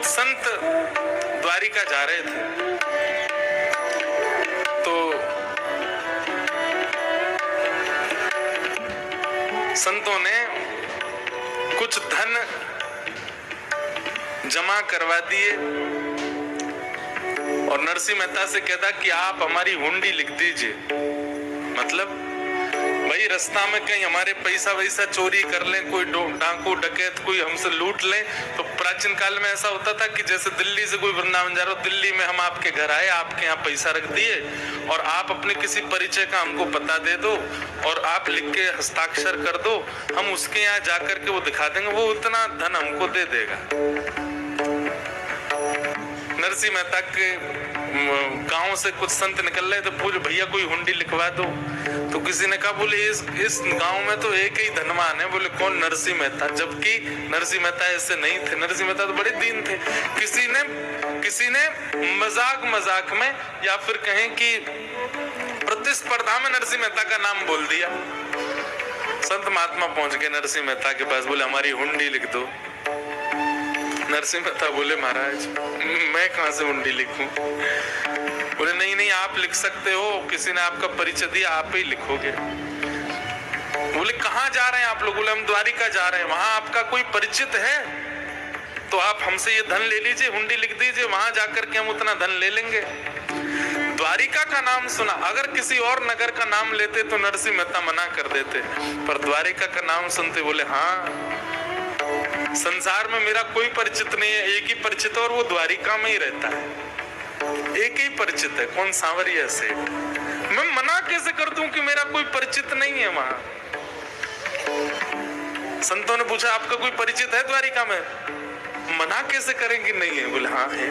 कुछ संत द्वारिका जा रहे थे, तो संतों ने कुछ धन जमा करवा दिए और नरसिंह मेहता से कहता कि आप हमारी हुंडी लिख दीजिए। मतलब भाई रास्ता में कहीं हमारे पैसा वैसा चोरी कर लें, कोई डाकू डकैत कोई हमसे लूट ले। तो प्राचीन काल में ऐसा होता था कि जैसे दिल्ली से कोई वृंदावन जा रहा हो, दिल्ली में हम आपके घर आए, आपके यहाँ पैसा रख दिए और आप अपने किसी परिचय का हमको पता दे दो और आप लिख के हस्ताक्षर कर दो, हम उसके यहाँ जाकर के वो दिखा देंगे, वो उतना धन हमको दे देगा। नरसिंह मेहता के गांव से कुछ संत निकल रहे तो पूछ भैया कोई हुंडी लिखवा दो। तो किसी ने कहा बोले इस गांव में तो एक ही धनवान है। बोले कौन? नरसिंह मेहता। जबकि नरसिंह मेहता ऐसे नहीं थे, नरसिंह मेहता तो बड़े दीन थे। किसी ने मजाक में या फिर कहें कि प्रतिस्पर्धा में नरसिंह मेहता का नाम बोल दिया। संत महात्मा पहुंच गए नरसिंह मेहता के पास, बोले हमारी हुंडी लिख दो। नरसिंह मेहता बोले महाराज मैं कहां से हुंडी लिखूं? बोले नहीं आप लिख सकते हो, किसी ने आपका परिचय दिया, आप ही लिखोगे। बोले कहां जा रहे हैं आप लोग? बोले हम द्वारिका जा रहे हैं। वहां आपका कोई परिचित है तो आप हमसे ये धन ले लीजिए, हुंडी लिख दीजिए, वहां जाकर के हम उतना धन ले लेंगे। द्वारिका का नाम सुना, अगर किसी और नगर का नाम लेते तो नरसिंह मेहता मना कर देते, पर द्वारिका का नाम सुनते बोले हाँ संसार में मेरा कोई परिचित नहीं है, एक ही परिचित है और वो द्वारिका में ही रहता है। एक ही परिचित है, कौन? सांवरिया सेठ। मैं मना कैसे कर दूं कि मेरा कोई परिचित नहीं है वहां? संतों ने पूछा आपका कोई परिचित है द्वारिका में? मना कैसे करेंगे नहीं है? बोले हाँ है।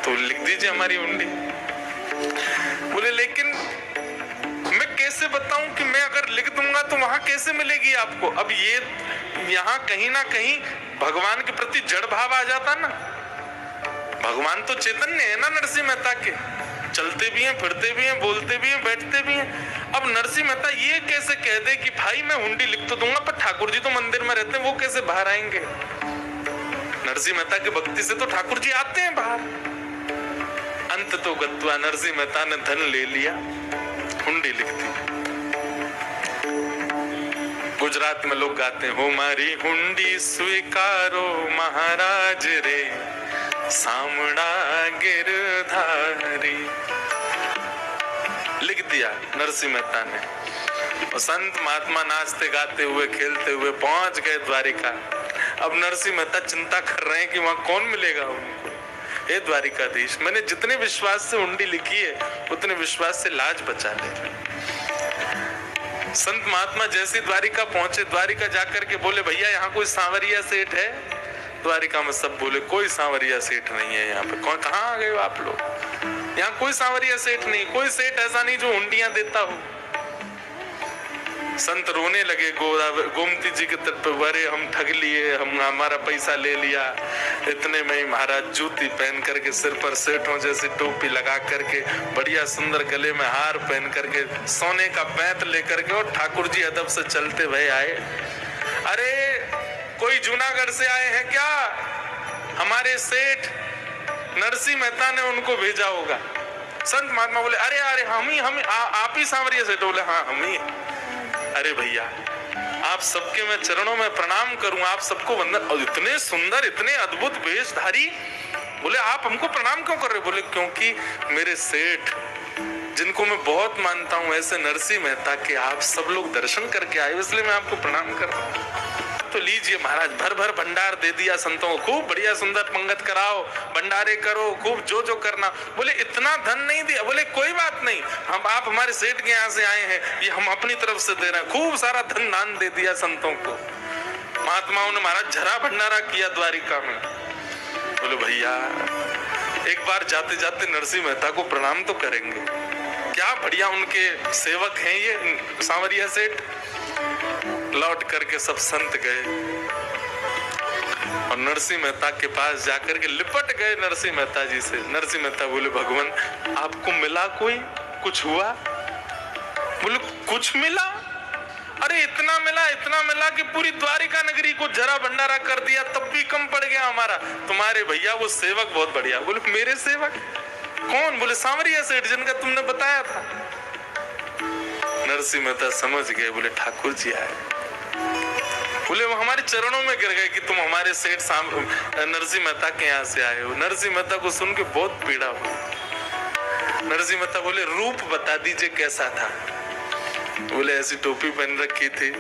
तो लिख दीजिए हमारी हुंडी। बोले लेकिन मैं कैसे बताऊं कि मैं अगर लिख दूंगा तो वहां कैसे मिलेगी आपको? अब ये यहाँ कहीं ना कहीं भगवान के प्रति जड़ भाव आ जाता ना। भगवान तो चैतन्य है ना नरसिंह मेहता के, चलते भी हैं, फिरते भी हैं, बोलते भी हैं, बैठते भी हैं। अब नरसिंह मेहता ये कैसे कह दे कि भाई मैं हुंडी लिख तो दूंगा पर ठाकुर जी तो मंदिर में रहते हैं, वो कैसे बाहर आएंगे? नरसिंह मेहता की भक्ति से तो ठाकुर जी आते हैं बाहर। अंत तो गत्वा नरसिंह मेहता ने धन ले लिया, हुंडी लिख दी। गुजरात में लोग गाते हैं हो मारी हुंडी स्वीकारो महाराज रे सामड़ा गिरधारी। लिख दिया नरसिंह मेहता ने और संत महात्मा नाचते गाते हुए खेलते हुए पहुंच गए द्वारिका। अब नरसिंह मेहता चिंता कर रहे हैं कि वहां कौन मिलेगा उनको। हे द्वारिकाधीश, मैंने जितने विश्वास से हुंडी लिखी है उतने विश्वास से लाज बचा ले। संत महात्मा जैसे द्वारिका पहुंचे, द्वारिका जाकर के बोले भैया यहाँ कोई सांवरिया सेठ है? द्वारिका में सब बोले कोई सांवरिया सेठ नहीं है यहाँ पे। कौन? कहाँ आ गए हो आप लोग? यहाँ कोई सांवरिया सेठ नहीं, कोई सेठ ऐसा नहीं जो हुंडियां देता हो। संत रोने लगे गोमती जी के तट पर, अरे हम ठग लिए, हम हमारा पैसा ले लिया। इतने में ही महाराज जूती पहन करके, सिर पर सेठों जैसी टोपी लगा करके, बढ़िया सुंदर गले में हार पहन करके, सोने का बैंत लेकर के और ठाकुर जी अदब से चलते हुए आए। अरे कोई जूनागढ़ से आए हैं क्या? हमारे सेठ नरसिंह मेहता ने उनको भेजा होगा। संत महात्मा बोले अरे हम आप ही सांवरिया सेठ? बोले हाँ हम ही। अरे भैया आप सबके मैं चरणों में प्रणाम करूं, आप सबको वंदन। और इतने सुंदर, इतने अद्भुत वेशधारी। बोले आप हमको प्रणाम क्यों कर रहे? बोले क्योंकि मेरे सेठ जिनको मैं बहुत मानता हूं ऐसे नरसिंह मेहता के आप सब लोग दर्शन करके आए, इसलिए मैं आपको प्रणाम कर रहा हूं। तो लीजिए महाराज, भर भर भंडार दे दिया संतों को, खूब बढ़िया सुंदर पंगत कराओ, भंडारे करो, खूब जो जो करना। बोले इतना धन नहीं दिया? बोले कोई बात नहीं, हम आप हमारे सेठ के यहाँ से आए हैं, ये हम अपनी तरफ से दे रहे हैं। खूब सारा धन दान दे दिया संतों को। महात्माओं ने महाराज झरा भंडारा किया द्वारिका में। बोले भैया एक बार जाते जाते नरसिंह मेहता को प्रणाम तो करेंगे, क्या बढ़िया उनके सेवक हैं ये सांवरिया सेठ। लौट करके सब संत गए और नरसिंह मेहता के पास जाकर के लिपट गए नरसिंह मेहता जी से। नरसिंह मेहता बोले भगवान आपको मिला कोई, कुछ हुआ? बोले कुछ मिला? अरे इतना मिला कि पूरी द्वारिका नगरी को जरा भंडारा कर दिया, तब भी कम पड़ गया हमारा। तुम्हारे भैया वो सेवक बहुत बढ़िया। बोले मेरे सेवक कौन? बोले सांवरिया सेठ जिनका तुमने बताया था। नरसिंह मेहता समझ गए, बोले ठाकुर जी आए। बोले वो हमारे चरणों में गिर गए कि तुम हमारे सेठ नरसिंह मेहता के यहाँ से आए हो। नरसिंह मेहता को सुन के बहुत पीड़ा हुई। नरसिंह मेहता बोले रूप बता दीजिए कैसा था? बोले ऐसी टोपी पहन रखी थी,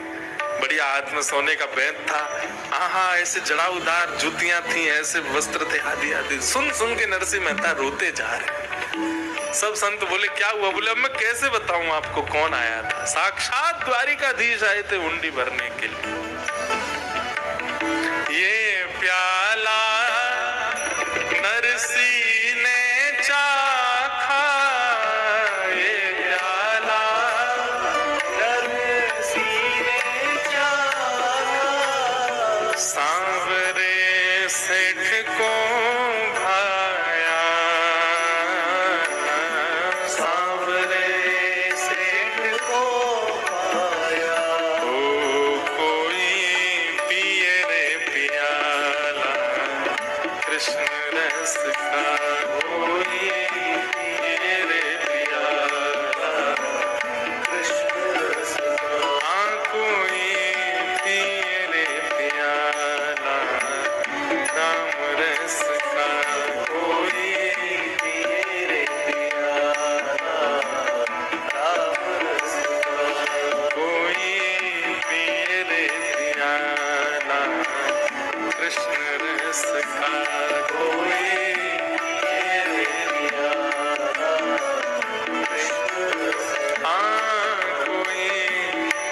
बढ़िया हाथ में सोने का बैंड था, हाँ ऐसे जड़ाऊदार जूतियां थी, ऐसे वस्त्र थे, आदि आदि। सुन सुन के नरसिंह मेहता रोते जा रहे। सब संत बोले क्या हुआ? बोले अब मैं कैसे बताऊं आपको कौन आया था? साक्षात द्वारिकाधीश आए थे हुंडी भरने के लिए। ये प्याला नरसिंह ने चाखा, ये प्याला नरसिंह ने चाखा, सांवरे सेठ को भाया, सांवरे सेठ को भाया। ओ कोई पिए रे प्याला कृष्ण रस का, कोई पिए रे प्याला कृष्ण रस का, हाँ कोई पिए रे प्याला राम रस का, कोई पिए रे प्याला राम रस का, कोई पिए रे प्याला कृष्ण रस का, कोई पिए रे प्याला कृष्ण रस का, हाँ कोई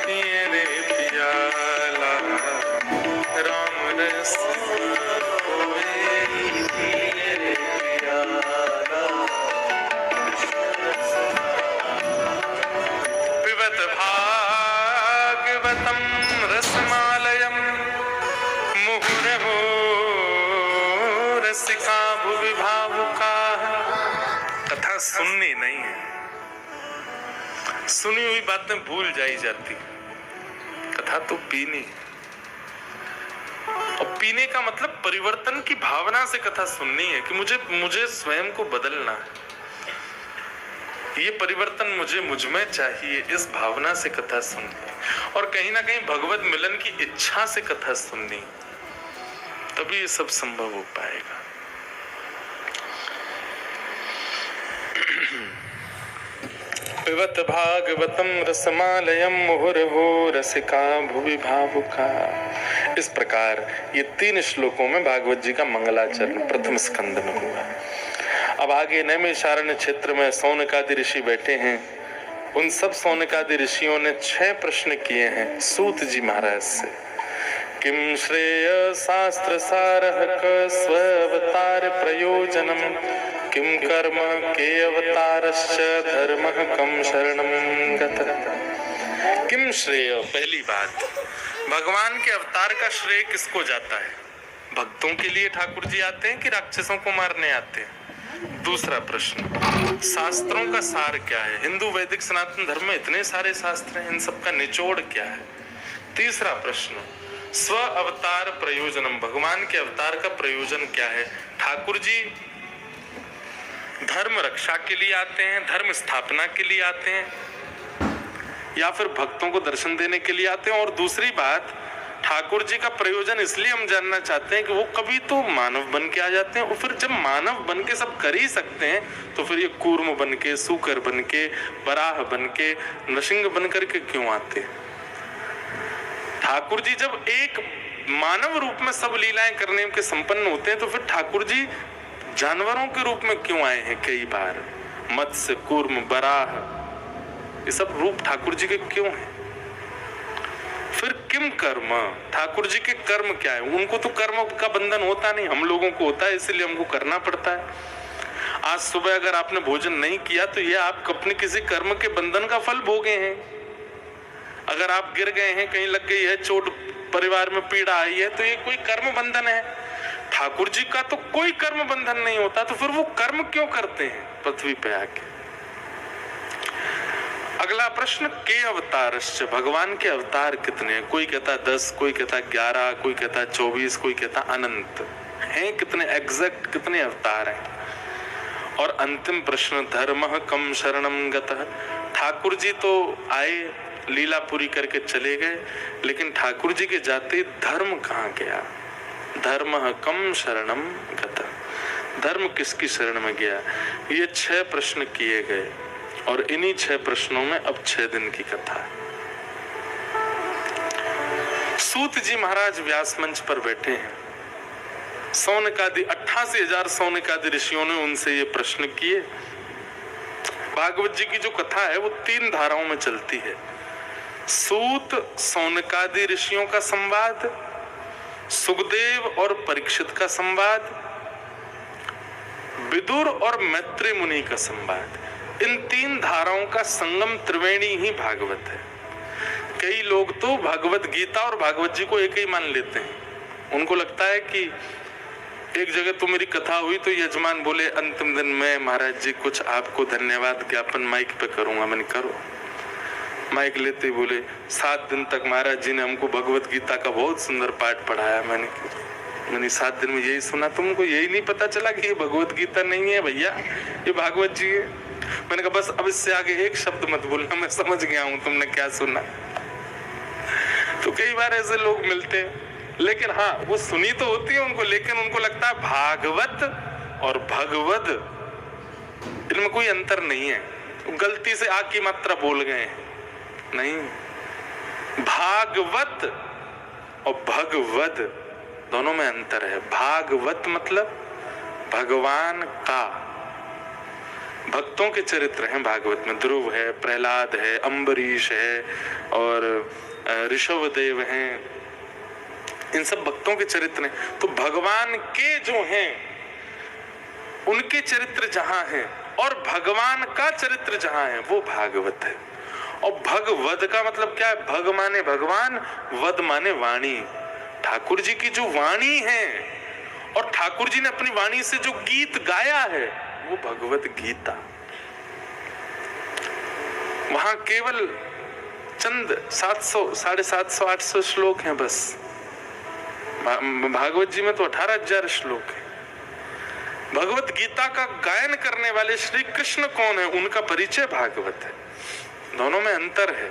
पिए रे प्याला राम रस का, कोई पिए रे प्याला कृष्ण रस का। पिबत भागवतम रसमालयम मुहुरहो रसिका भुवि भावुकाः। कथा सुननी नहीं है, सुनी हुई बातें भूल जाई जाती, कथा तो पीनी है। और पीने का मतलब परिवर्तन की भावना से कथा सुननी है कि मुझे स्वयं को बदलना है, ये परिवर्तन मुझ में चाहिए, इस भावना से कथा सुननी। और कहीं ना कहीं भगवत मिलन की इच्छा से कथा सुननी, तभी ये सब संभव हो पाएगा। पिबत भागवतम रसमालयम मुहुर्हो रसिका भुवि भावुका। इस प्रकार ये 3 श्लोकों में भागवत जी का मंगलाचरण प्रथम स्कंद में हुआ। अब आगे नैमिषारण्य क्षेत्र में सौनकादि ऋषि बैठे हैं। उन सब सौनकादि ऋषियों ने 6 प्रश्न किए हैं सूत जी महाराज से। किम श्रेय शास्त्र सारः क स्वावतार प्रयोजनम, किम कर्म के अवतारश्च धर्मः कम शरणं गतः। किम श्रेय, पहली बात, भगवान के अवतार का श्रेय किसको जाता है? भक्तों के लिए ठाकुर जी आते हैं कि राक्षसों को मारने आते हैं? दूसरा प्रश्न, शास्त्रों का सार क्या है? हिंदू वैदिक सनातन धर्म में इतने सारे शास्त्र हैं, इन सब का निचोड़ क्या है? तीसरा प्रश्न, स्व अवतार प्रयोजनम, भगवान के अवतार का प्रयोजन क्या है? ठाकुर जी धर्म रक्षा के लिए आते हैं, धर्म स्थापना के लिए आते हैं, या फिर भक्तों को दर्शन देने के लिए आते हैं? और दूसरी बात, ठाकुर जी का प्रयोजन इसलिए हम जानना चाहते हैं कि वो कभी तो मानव बन के आ जाते हैं, और फिर जब मानव बन के सब कर ही सकते हैं तो फिर ये कूर्म बन के, सूकर बन के, वराह बन के, नृसिंह बन करके क्यों आते हैं? ठाकुर जी जब एक मानव रूप में सब लीलाएं करने के संपन्न होते हैं तो फिर ठाकुर जी जानवरों के रूप में क्यों आए हैं? कई बार मत्स्य, कूर्म, वराह, ये सब रूप ठाकुर जी के क्यों हैं? फिर किम कर्म, ठाकुर जी के कर्म क्या है? उनको तो कर्म का बंधन होता नहीं, हम लोगों को होता है, इसलिए हमको करना पड़ता है। आज सुबह अगर आपने भोजन नहीं किया तो ये आप अपने किसी कर्म के बंधन का फल भोगे हैं। अगर आप गिर गए हैं, कहीं लग गई है चोट, परिवार में पीड़ा आई है, तो ये कोई कर्म बंधन है। ठाकुर जी का तो कोई कर्म बंधन नहीं होता, तो फिर वो कर्म क्यों करते हैं पृथ्वी पे आके? अगला प्रश्न, के अवतारश्च, भगवान के अवतार कितने हैं? कोई कहता 10, कोई कहता 11, कोई कहता 24, कोई कहता अनंत। हैं कितने, एग्जैक्ट कितने अवतार हैं? और अंतिम प्रश्न, धर्मः कम शरणम गतः। ठाकुर जी तो आए, लीला पूरी करके चले गए, लेकिन ठाकुर जी के जाते धर्म कहाँ गया? धर्मः कम शरणम गतः, धर्म किसकी शरण में गया? ये 6 प्रश्न किए गए और इन्हीं 6 प्रश्नों में अब 6 दिन की कथा है। सूत जी महाराज व्यास मंच पर बैठे हैं। सौनकादि 88,000 सौनकादि ऋषियों ने उनसे ये प्रश्न किए। भागवत जी की जो कथा है वो 3 धाराओं में चलती है। सूत सौनकादि ऋषियों का संवाद, सुखदेव और परीक्षित का संवाद, विदुर और मैत्री मुनि का संवाद। इन 3 धाराओं का संगम त्रिवेणी ही भागवत है। कई लोग तो भागवत गीता और भागवत जी को एक ही मान लेते हैं। उनको लगता है कि एक जगह तो मेरी कथा हुई तो यजमान बोले अंतिम दिन में महाराज जी कुछ आपको धन्यवाद ज्ञापन माइक पे करूंगा। मैंने करो। माइक लेते बोले 7 दिन तक महाराज जी ने हमको भगवत गीता का बहुत सुंदर पाठ पढ़ाया। मैंने 7 दिन में यही सुना, तुमको यही नहीं पता चला कि ये भगवत गीता नहीं है भैया, ये भागवत जी है। मैंने कहा बस अब इससे आगे एक शब्द मत बोलना, मैं समझ गया हूं तुमने क्या सुना। तो कई बार ऐसे लोग मिलते हैं, लेकिन हाँ वो सुनी तो होती है उनको, लेकिन उनको लगता है भागवत और भगवत इनमें कोई अंतर नहीं है। गलती से आ की मात्रा बोल गए, नहीं, भागवत और भगवत दोनों में अंतर है। भागवत मतलब भगवान का, भक्तों के चरित्र हैं भागवत में। ध्रुव है, प्रहलाद है, अम्बरीश है और ऋषभदेव हैं, इन सब भक्तों के चरित्र हैं। तो भगवान के जो हैं उनके चरित्र जहां हैं और भगवान का चरित्र जहां है वो भागवत है। और भगवद का मतलब क्या है? भग माने भगवान, वद माने वाणी। ठाकुर जी की जो वाणी है और ठाकुर जी ने अपनी वाणी से जो गीत गाया है वो भगवत गीता। वहां केवल चंद 700, 750, 800 श्लोक हैं बस। भागवत जी में तो 18,000 श्लोक है। भगवत गीता का गायन करने वाले श्री कृष्ण कौन है, उनका परिचय भागवत है। दोनों में अंतर है,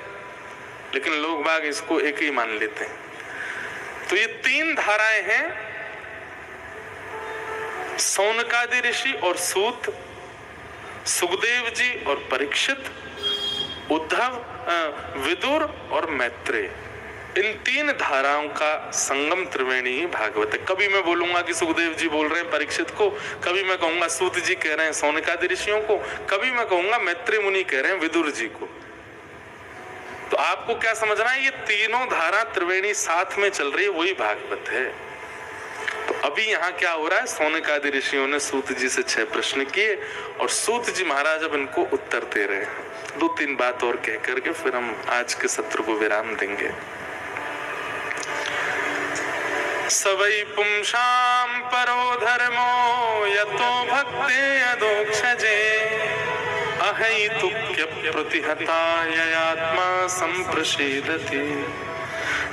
लेकिन लोग बाग इसको एक ही मान लेते हैं। तो ये 3 धाराएं हैं, सौनकादि ऋषि और सूत, सुखदेव जी और परीक्षित, उद्धव, विदुर और मैत्रेय। इन 3 धाराओं का संगम त्रिवेणी ही भागवत है। कभी मैं बोलूंगा कि सुखदेव जी बोल रहे हैं परीक्षित को, कभी मैं कहूंगा सूत जी कह रहे हैं सौनकादि ऋषियों को, कभी मैं कहूंगा मैत्री मुनि कह रहे हैं विदुर जी को। तो आपको क्या समझना है, ये तीनों धारा त्रिवेणी साथ में चल रही है, वही भागवत है। तो अभी यहाँ क्या हो रहा है, सौनकादि ऋषियों ने सूत जी से 6 प्रश्न किए और सूत जी महाराज अब इनको उत्तर दे रहे हैं। 2-3 बात और कह करके फिर हम आज के सत्र को विराम देंगे। सवै पुंसां परो धर्मो यतो भक्ते अदोक्षजे अहैतुक्य प्रतिहताय आत्मा संप्रसीदति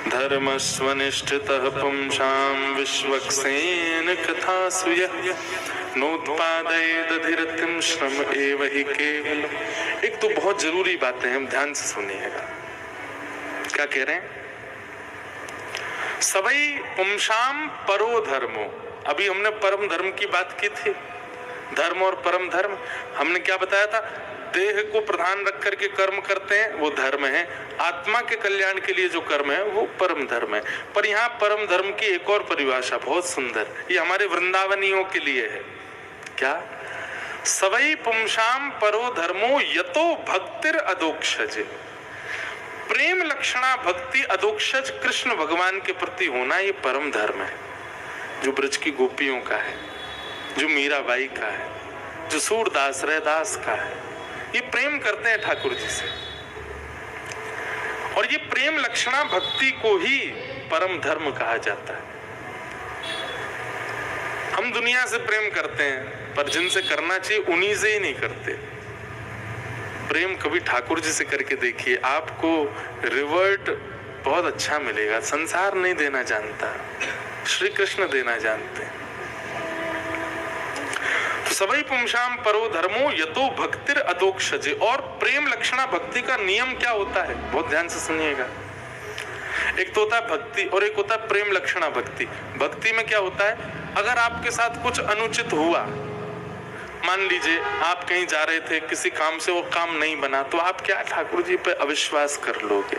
धर्मस्वनिष्ठितः पुंसां विश्वक्सेन कथासु यः नोत्पादयेदधिरतिं श्रम एव हि केवलम्। एक तो बहुत जरूरी बातें हैं, ध्यान से सुनिएगा। क्या कह रहे हैं? सवै पुंसां परो धर्मो। अभी हमने परम धर्म की बात की थी। धर्म और परम धर्म हमने क्या बताया था? देह को प्रधान रख करके कर्म करते हैं वो धर्म है, आत्मा के कल्याण के लिए जो कर्म है वो परम धर्म है। पर यहाँ परम धर्म की एक और परिभाषा बहुत सुंदर, ये हमारे वृंदावनियों के लिए है। क्या? सवै पुंसां परो धर्मो यतो भक्तिर अदोक्षजे। प्रेम लक्षणा भक्ति अदोक्षज कृष्ण भगवान के प्रति होना, ये परम धर्म है, जो ब्रज की गोपियों का है, जो मीराबाई का है, जो सूरदास रैदास का है। ये प्रेम करते हैं ठाकुर जी से, और ये प्रेम लक्षणा भक्ति को ही परम धर्म कहा जाता है। हम दुनिया से प्रेम करते हैं, पर जिनसे करना चाहिए उन्हीं से ही नहीं करते। प्रेम कभी ठाकुर जी से करके देखिए, आपको रिवर्ट बहुत अच्छा मिलेगा। संसार नहीं देना जानता, श्री कृष्ण देना जानते हैं। तो सवै पुंसाम परो धर्मो यतो भक्तिर अदोक्षजे। और प्रेम लक्षणा भक्ति का नियम क्या होता है, बहुत ध्यान से सुनिएगा। एक तो होता है भक्ति और एक होता है प्रेम लक्षणा भक्ति। भक्ति में क्या होता है, अगर आपके साथ कुछ अनुचित हुआ, मान लीजिए आप कहीं जा रहे थे, किसी काम से वो काम नहीं बना, तो आप क्या ठाकुर जी पे अविश्वास कर लोगे?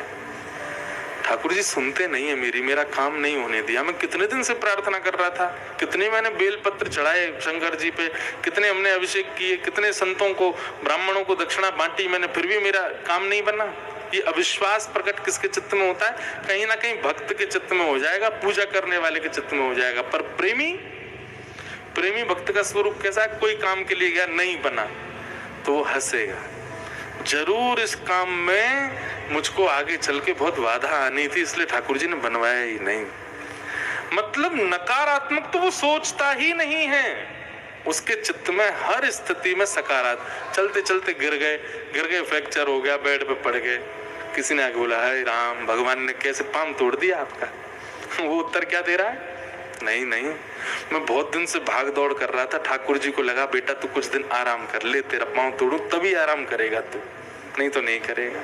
ठाकुर जी सुनते नहीं है मेरी, मेरा काम नहीं होने दिया। मैं कितने दिन से प्रार्थना कर रहा था, कितने मैंने बेलपत्र चढ़ाए शंकर जी पे, कितने हमने अभिषेक किए, कितने संतों को ब्राह्मणों को दक्षिणा बांटी मैंने, फिर भी मेरा काम नहीं बना। ये अविश्वास प्रकट किसके चित्त में होता है? कहीं ना कहीं भक्त के चित्त में हो जाएगा, पूजा करने वाले के चित्त में हो जाएगा। पर प्रेमी भक्त का स्वरूप कैसा है? कोई काम के लिए गया, नहीं बना तो वो हंसेगा, जरूर इस काम में मुझको आगे चल के बहुत बाधा आनी थी, इसलिए ठाकुर जी ने बनवाया ही नहीं। मतलब नकारात्मक तो वो सोचता ही नहीं है, उसके चित्त में हर स्थिति में सकारात्मक। चलते चलते गिर गए, फ्रैक्चर हो गया, बेड पे पड़ गए, किसी ने आगे बोला हे राम, भगवान ने कैसे पांव तोड़ दिया आपका? वो उत्तर क्या दे रहा है? नहीं, मैं बहुत दिन से भाग दौड़ कर रहा था, ठाकुर जी को लगा बेटा तू कुछ दिन आराम कर ले, तेरा पांव तोड़ू तभी आराम करेगा तू, नहीं तो नहीं करेगा।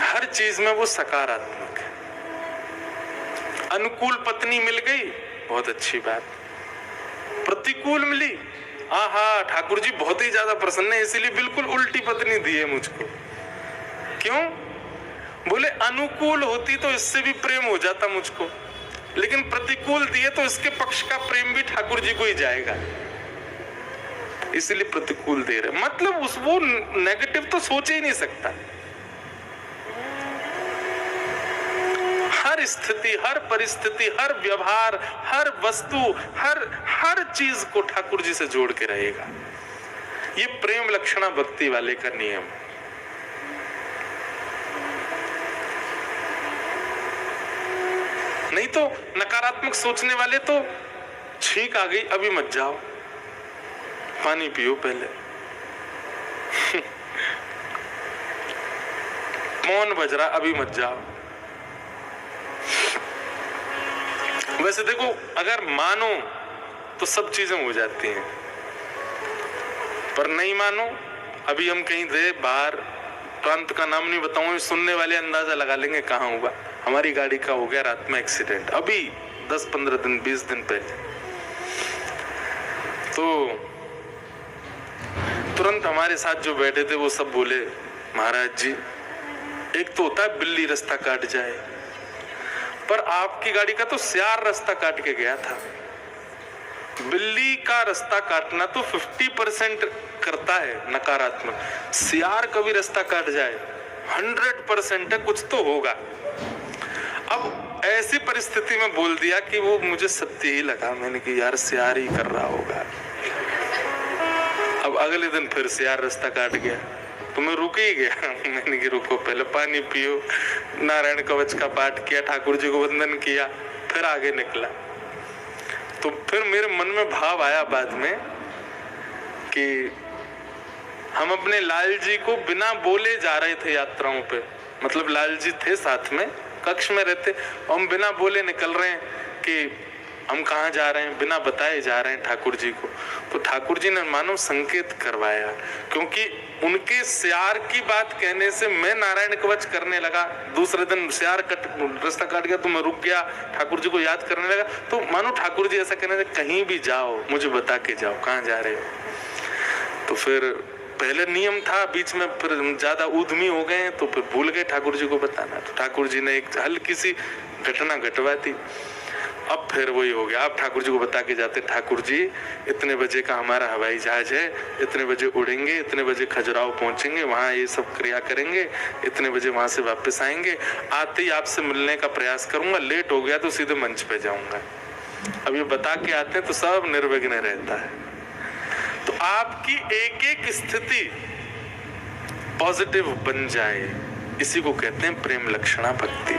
हर चीज में वो सकारात्मक है। अनुकूल पत्नी मिल गई, बहुत अच्छी बात। प्रतिकूल मिली, आहा ठाकुर जी बहुत ही ज्यादा प्रसन्न है, इसीलिए बिल्कुल उल्टी पत्नी दी है मुझको। क्यों? बोले अनुकूल होती तो इससे भी प्रेम हो जाता मुझको, लेकिन प्रतिकूल दिए तो इसके पक्ष का प्रेम भी ठाकुर जी को ही जाएगा, इसलिए प्रतिकूल दे रहे। मतलब वो नेगेटिव तो सोच ही नहीं सकता। हर स्थिति, हर परिस्थिति, हर व्यवहार, हर वस्तु, हर चीज को ठाकुर जी से जोड़ के रहेगा। ये प्रेम लक्षणा भक्ति वाले का नियम। नहीं तो नकारात्मक सोचने वाले तो छींक आ गई अभी मत जाओ, पानी पियो पहले, मौन बज रहा अभी मत जाओ। वैसे देखो, अगर मानो तो सब चीजें हो जाती हैं, पर नहीं मानो, अभी हम कहीं थे बाहर, प्रांत का नाम नहीं बताऊंगा, सुनने वाले अंदाजा लगा लेंगे कहाँ हुआ। हमारी गाड़ी का हो गया रात में एक्सीडेंट, अभी 10-15 दिन 20 दिन पहले। तो तुरंत हमारे साथ जो बैठे थे वो सब बोले महाराज जी, एक तो होता है बिल्ली रास्ता काट जाए, पर आपकी गाड़ी का तो सियार रास्ता काट के गया था। बिल्ली का रास्ता काटना तो 50% करता है नकारात्मक, सियार कभी रास्ता काट जाए 100% है, कुछ तो होगा। अब ऐसी परिस्थिति में बोल दिया कि वो मुझे सत्य ही लगा, मैंने कि यार सियार ही कर रहा होगा। अब अगले दिन फिर सियार रास्ता काट गया तो मैं रुक ही गया। मैंने कि रुको, पहले पानी पियो, नारायण कवच का पाठ किया, ठाकुर जी को वंदन किया, फिर आगे निकला। तो फिर मेरे मन में भाव आया बाद में कि हम अपने लाल जी को बिना बोले जा रहे थे यात्राओं पे, मतलब लाल जी थे साथ में, कक्ष में रहते, हम बिना बोले निकल रहे हैं कि हम कहाँ जा रहे हैं, बिना बताए जा रहे हैं ठाकुर जी को। तो ठाकुर जी ने मानो संकेत करवाया, क्योंकि उनके सियार की बात कहने से मैं नारायण कवच करने लगा। दूसरे दिन सियार रास्ता काट गया तो मैं रुक गया, ठाकुर जी को याद करने लगा। तो मानो ठाकुर जी ऐसा कहने लगे, कहीं भी जाओ मुझे बता के जाओ कहाँ जा रहे हो। तो फिर पहले नियम था, बीच में फिर ज्यादा उद्यमी हो गए तो फिर भूल गए ठाकुर जी को बताना। तो ठाकुर जी ने एक हल्की सी घटना घटवा दी। अब फिर वही हो गया, आप ठाकुर जी को बता के जाते, ठाकुर जी इतने बजे का हमारा हवाई जहाज है, इतने बजे उड़ेंगे, इतने बजे खजुराहो पहुंचेंगे, वहाँ ये सब क्रिया करेंगे, इतने बजे वहां से वापस आएंगे, आते ही आपसे मिलने का प्रयास करूंगा, लेट हो गया तो सीधे मंच पे जाऊंगा। अब ये बता के आते हैं तो सब निर्विघ्न रहता है। तो आपकी एक एक स्थिति पॉजिटिव बन जाए, इसी को कहते हैं प्रेम लक्षणा भक्ति।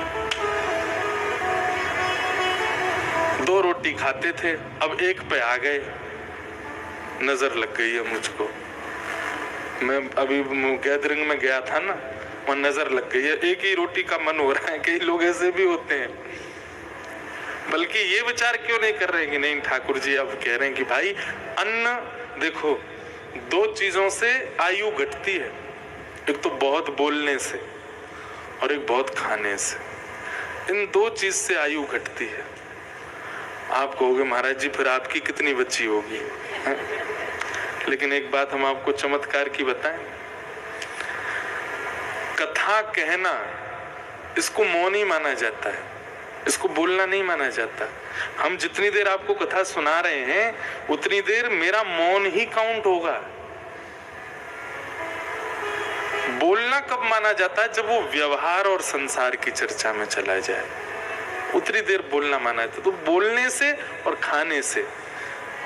2 रोटी खाते थे, अब 1 पे आ गए, नजर लग गई है मुझको। मैं अभी गैदरिंग में गया था ना, वहाँ नजर लग गई है, एक ही रोटी का मन हो रहा है। कई लोग ऐसे भी होते हैं, बल्कि ये विचार क्यों नहीं कर रहे कि नहीं ठाकुर जी अब कह रहे हैं कि भाई अन्न, देखो 2 चीजों से आयु घटती है, एक तो बहुत बोलने से और एक बहुत खाने से। इन 2 चीज से आयु घटती है। आप कहोगे महाराज जी फिर आपकी कितनी बची होगी? लेकिन एक बात हम आपको चमत्कार की बताएं, कथा कहना इसको मौन ही माना जाता है, इसको बोलना नहीं माना जाता। हम जितनी देर आपको कथा सुना रहे हैं उतनी देर मेरा मौन ही काउंट होगा। बोलना कब माना जाता है? जब वो व्यवहार और संसार की चर्चा में चला जाए, उतनी देर बोलना माना जाता है। तो बोलने से और खाने से,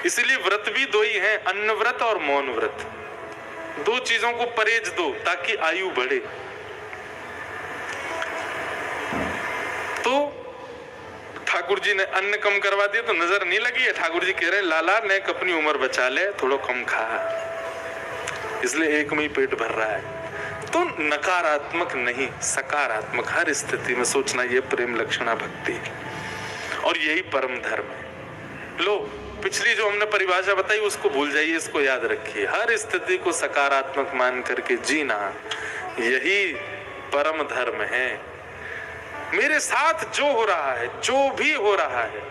इसलिए व्रत भी 2 ही हैं, अन्न व्रत और मौन व्रत। 2 चीजों को परहेज दो ताकि आयु बढ़े। तो ठाकुर जी ने अन्न कम करवा दिया तो नजर नहीं लगी है। ठाकुर जी कह रहे लाला ने अपनी उम्र बचा ले, थोड़ा कम खा, इसलिए एक में ही पेट भर रहा है। तो नकारात्मक नहीं, सकारात्मक हर स्थिति में सोचना, ये प्रेम लक्षणा भक्ति और यही परम धर्म है। लो पिछली जो हमने परिभाषा बताई उसको भूल जाइए, इसको याद रखिए। हर स्थिति को सकारात्मक मान करके जीना, यही परम धर्म है। मेरे साथ जो हो रहा है, जो भी हो रहा है,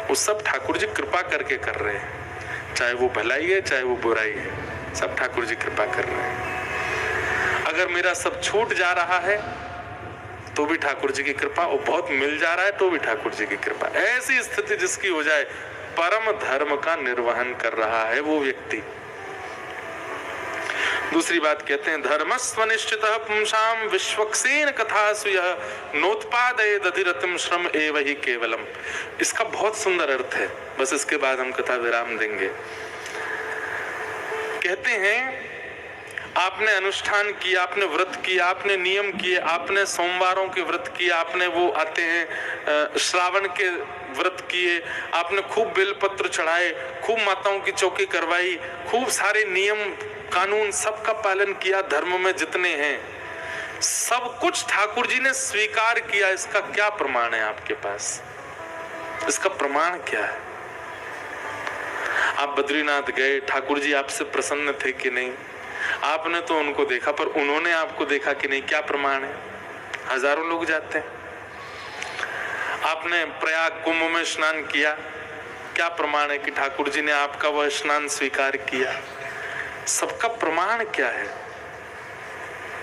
वो सब ठाकुर जी कृपा करके कर रहे हैं। चाहे वो भलाई है चाहे वो बुराई है, सब ठाकुर जी कृपा कर रहे हैं। अगर मेरा सब छूट जा रहा है तो भी ठाकुर जी की कृपा, और बहुत मिल जा रहा है तो भी ठाकुर जी की कृपा। ऐसी स्थिति जिसकी हो जाए, परम धर्म का निर्वहन कर रहा है वो व्यक्ति। दूसरी बात कहते हैं, धर्मस्वनिश्चितः पुंसाम विश्वक्सेन कथासु यः नोत्पादयेद अधिरतिम श्रम एव हि केवलम। इसका बहुत सुंदर अर्थ है, बस इसके बाद हम कथा विराम देंगे। कहते हैं आपने अनुष्ठान किया, आपने व्रत किया, आपने नियम किए, आपने सोमवारों के व्रत किए, आपने वो आते हैं श्रावण के व्रत किए, आपने खूब बेलपत्र चढ़ाए, खूब माताओं की चौकी करवाई, खूब सारे नियम कानून सबका पालन किया, धर्म में जितने हैं सब कुछ ठाकुर जी ने स्वीकार किया। इसका क्या प्रमाण है आपके पास? इसका प्रमाण क्या है? आप बद्रीनाथ गए, ठाकुर जी आपसे प्रसन्न थे कि नहीं? आपने तो उनको देखा, पर उन्होंने आपको देखा कि नहीं? क्या प्रमाण है? हजारों लोग जाते हैं। आपने प्रयाग कुंभ में स्नान किया, क्या प्रमाण है कि ठाकुर जी ने आपका वह स्नान स्वीकार किया? सबका प्रमाण क्या है?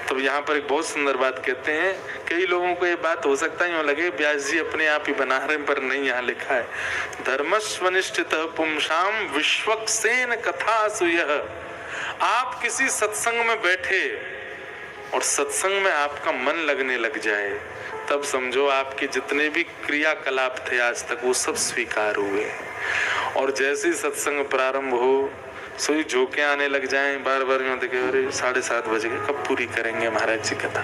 तो यहाँ पर एक बहुत सुंदर बात कहते हैं। कई लोगों को ये बात हो सकता है यूं लगे व्यास जी अपने आप ही बना रहे, पर नहीं, यहाँ लिखा है धर्मस्वनिष्ठितः पुंसाम विश्वक्सेन कथासु यः। आप किसी सत्संग में बैठे और सत्संग में आपका मन लगने लग जाए, तब समझो आपके जितने भी क्रियाकलाप थे आज तक वो सब स्वीकार हुए। और जैसे ही सत्संग प्रारंभ हो, सोई झोंके आने लग जाएं, बार बार यूं देखे, अरे 7:30 बज गए, कब पूरी करेंगे महाराज जी कथा?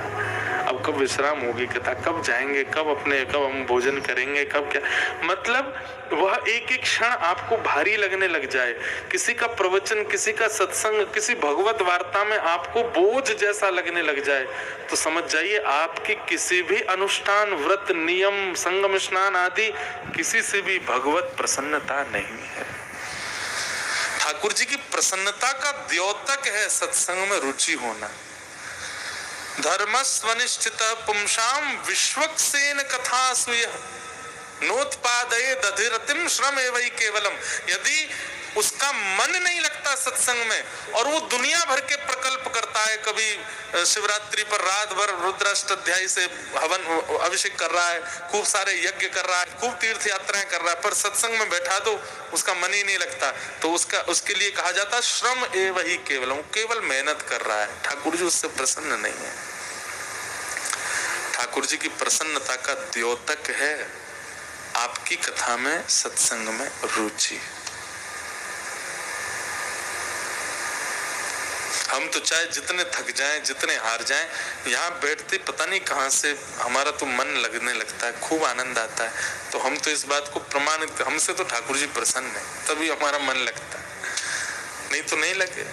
अब कब विश्राम होगी कथा? कब जाएंगे? कब हम भोजन करेंगे? कब क्या? मतलब वह एक एक क्षण आपको भारी लगने लग जाए। किसी का प्रवचन, किसी का सत्संग, किसी भगवत वार्ता में आपको बोझ जैसा लगने लग जाए, तो समझ जाइए आपकी किसी भी अनुष्ठान, व्रत, नियम, संगम स्नान आदि किसी से भी भगवत प्रसन्नता नहीं है। ठाकुर जी की प्रसन्नता का द्योतक है सत्संग में रुचि होना। धर्मस्वनिष्ठितः पुंसाम विश्वक्सेन कथासु यः नोत्पादयेद अधिरतिम श्रम एव हि केवलम। यदि उसका मन नहीं लगता सत्संग में और वो दुनिया भर के प्रकल्प करता है, कभी शिवरात्रि पर रात भर रुद्राष्टाध्याय से हवन अभिषेक कर रहा है, खूब सारे यज्ञ कर रहा है, खूब तीर्थ यात्राएं कर रहा है, पर सत्संग में बैठा तो उसका मन ही नहीं लगता, तो उसके लिए कहा जाता है श्रम एव हि केवलम। केवल मेहनत कर रहा है, ठाकुर जी उससे प्रसन्न नहीं है। ठाकुर जी की प्रसन्नता का द्योतक है आपकी कथा में, सत्संग में रुचि। हम तो चाहे जितने थक जाएं, जितने हार जाएं, यहाँ बैठते पता नहीं कहाँ से हमारा तो मन लगने लगता है, खूब आनंद आता है। तो हम तो इस बात को प्रमाणित, हमसे तो ठाकुर जी प्रसन्न है, तभी हमारा मन लगता है। नहीं तो नहीं लगे।